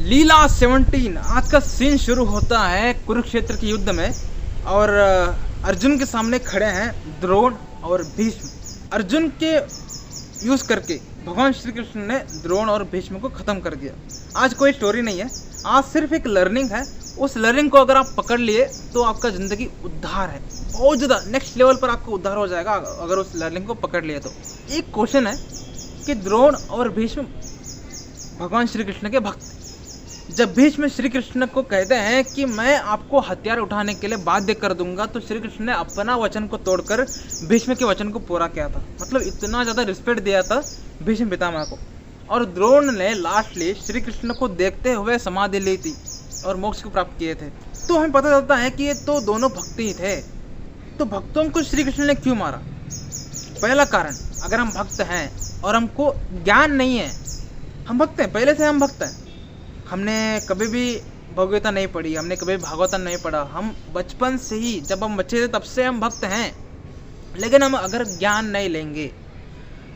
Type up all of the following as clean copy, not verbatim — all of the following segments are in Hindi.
लीला 17 आज का सीन शुरू होता है कुरुक्षेत्र के युद्ध में। और अर्जुन के सामने खड़े हैं द्रोण और भीष्म। अर्जुन के यूज करके भगवान श्री कृष्ण ने द्रोण और भीष्म को खत्म कर दिया। आज कोई स्टोरी नहीं है, आज सिर्फ एक लर्निंग है। उस लर्निंग को अगर आप पकड़ लिए तो आपका जिंदगी उद्धार है, बहुत ज़्यादा नेक्स्ट लेवल पर आपको उद्धार हो जाएगा अगर उस लर्निंग को पकड़ लिए तो। एक क्वेश्चन है कि द्रोण और भीष्म भगवान श्री कृष्ण के भक्त। जब भीष्म श्री कृष्ण को कहते हैं कि मैं आपको हथियार उठाने के लिए बाध्य कर दूंगा, तो श्री कृष्ण ने अपना वचन को तोड़कर भीष्म के वचन को पूरा किया था। मतलब इतना ज़्यादा रिस्पेक्ट दिया था भीष्म पितामह को। और द्रोण ने लास्टली श्री कृष्ण को देखते हुए समाधि ली थी और मोक्ष को प्राप्त किए थे। तो हमें पता चलता है कि ये तो दोनों भक्त ही थे। तो भक्तों को श्री कृष्ण ने क्यों मारा? पहला कारण, अगर हम भक्त हैं और हमको ज्ञान नहीं है, हम भक्त हैं, पहले से हम भक्त हैं, हमने कभी भी भगवद्गीता नहीं पढ़ी, हमने कभी भागवतम नहीं पढ़ा, हम बचपन से ही, जब हम बच्चे थे तब से हम भक्त हैं। लेकिन हम अगर ज्ञान नहीं लेंगे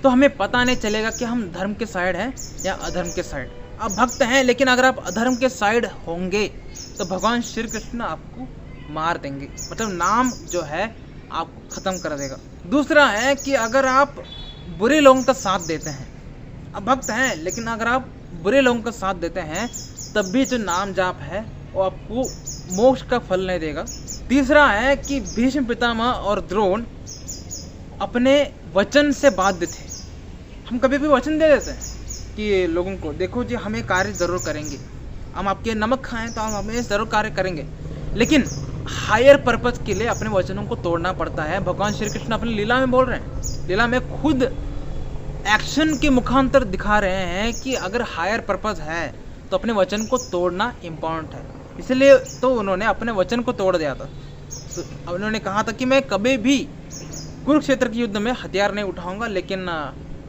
तो हमें पता नहीं चलेगा कि हम धर्म के साइड हैं या अधर्म के साइड। आप भक्त हैं, लेकिन अगर आप अधर्म के साइड होंगे तो भगवान श्री कृष्ण आपको मार देंगे, मतलब नाम जो है आपको ख़त्म कर देगा। दूसरा है कि अगर आप बुरे लोगों का साथ देते हैं, आप भक्त हैं लेकिन अगर आप बुरे लोगों का साथ देते हैं, तब भी जो नाम जाप है वो आपको मोक्ष का फल नहीं देगा। तीसरा है कि भीष्म पितामह और द्रोण अपने वचन से बाध्य थे। हम कभी भी वचन दे देते हैं कि लोगों को, देखो जी हम ये कार्य ज़रूर करेंगे, हम आपके नमक खाएं तो हम हमें ज़रूर कार्य करेंगे, लेकिन हायर पर्पज के लिए अपने वचनों को तोड़ना पड़ता है। भगवान श्री कृष्ण अपनी लीला में बोल रहे हैं, लीला में खुद एक्शन के मुखांतर दिखा रहे हैं कि अगर हायर पर्पज है तो अपने वचन को तोड़ना इम्पोर्टेंट है। इसलिए तो उन्होंने अपने वचन को तोड़ दिया था। उन्होंने कहा था कि मैं कभी भी कुरुक्षेत्र के युद्ध में हथियार नहीं उठाऊंगा, लेकिन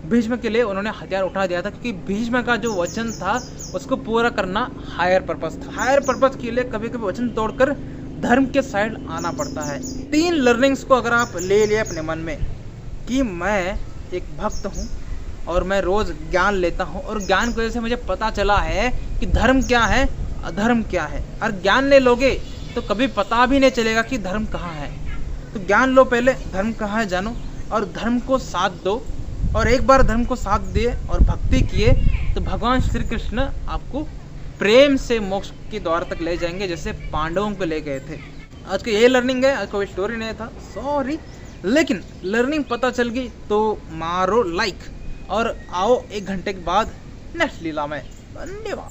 भीष्म के लिए उन्होंने हथियार उठा दिया था, क्योंकि भीष्म का जो वचन था उसको पूरा करना हायर पर्पज था। हायर पर्पज के लिए कभी कभी वचन तोड़कर धर्म के साइड आना पड़ता है। 3 लर्निंग्स को अगर आप ले लिए अपने मन में कि मैं एक भक्त हूँ और मैं रोज़ ज्ञान लेता हूँ, और ज्ञान की वजह से मुझे पता चला है कि धर्म क्या है अधर्म क्या है, और ज्ञान ले लोगे तो कभी पता भी नहीं चलेगा कि धर्म कहाँ है। तो ज्ञान लो, पहले धर्म कहाँ है जानो और धर्म को साथ दो। और एक बार धर्म को साथ दिए और भक्ति किए तो भगवान श्री कृष्ण आपको प्रेम से मोक्ष के द्वार तक ले जाएंगे, जैसे पांडवों को ले गए थे। आज का ये लर्निंग है, आज कोई स्टोरी नहीं था, सॉरी, लेकिन लर्निंग पता चल गई तो मारो लाइक और आओ 1 घंटे के बाद नेक्स्ट लीला में। धन्यवाद।